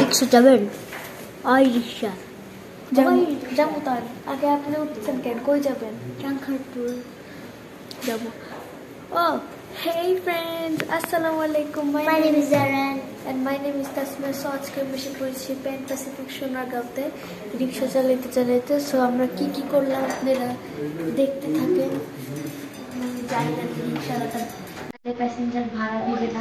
রিক্সা যাবেন? ওই রিক্সা যাবো। তার আগে আপনি উঠছেন কেন? কই যাবেন? চাংখারপুর যাব। Oh, hey friends, assalamu alaikum. My name is Zaran and my name is Tasma. So আজকে আমরা এসে পড়েছি প্যান প্যাসিফিক সোনারগাঁওতে রিক্সা চালাতে। সো আমরা কি করলাম আপনারা দেখতে থাকেন। জানি না রিক্সাওয়ালাটা প্যাসেঞ্জার ভাড়া দিবে না।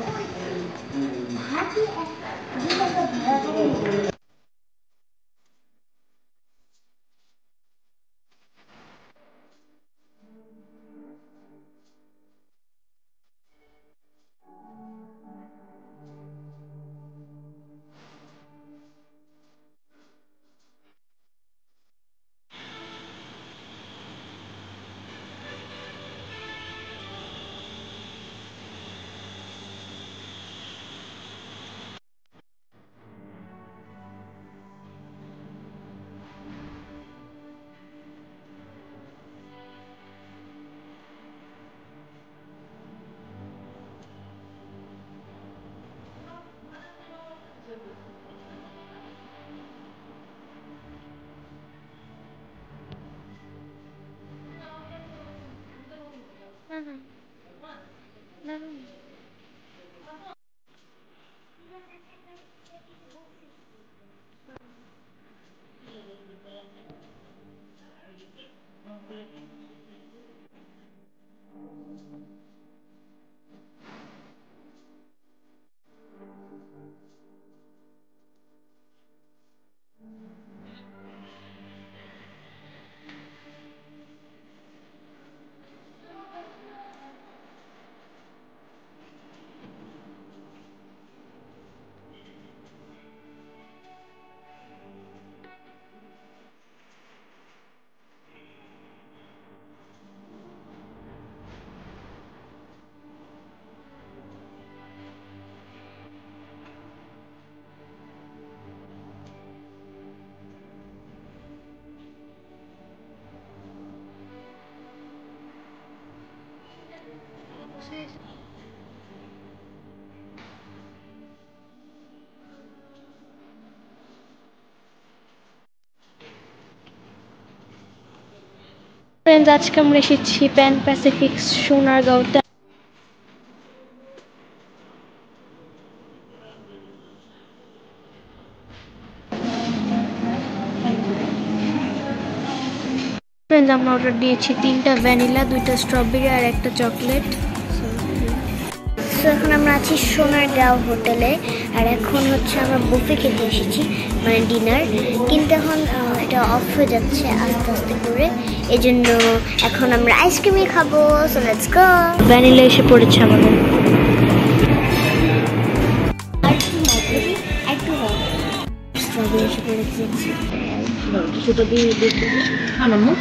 ফ্রেন্ডস, আজকে আমরা এসেছি প্যান প্যাসিফিক সোনারগাঁওতে। ফ্রেন্ডস, আমরা অর্ডার দিয়েছি 3টা ভ্যানিলা, 2টা স্ট্রবেরি আর একটা চকলেট। তো এখন আমরা আছি সোনারগাঁও হোটেলে, আর এখন হচ্ছে আমরা বুফে খেতে এসেছি, মানে ডিনার। কিন্তু এখন এটা অফ হয়ে যাচ্ছে আস্তে আস্তে করে, এই জন্য এখন আমরা আইসক্রিমই খাবো। So let's go. ভ্যানিলা এসে পড়েছে আমাদের। স্ট্রবেরি এসে পড়েছে। সেটা দিয়ে আনামো।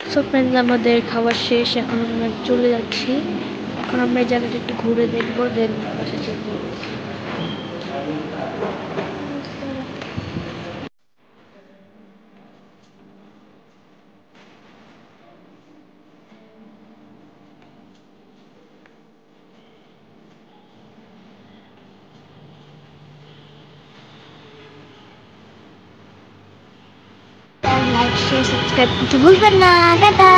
সো ফ্রেন্ডস, আমাদের খাওয়া শেষ, এখন আমরা চলে যাচ্ছি। এখন আমরা এই জায়গাটা একটু ঘুরে দেখবো, দেন বাসা চলে যাবো। লাইক শেয়ার সাবস্ক্রাইব করতে ভুলবেন না। টাটা।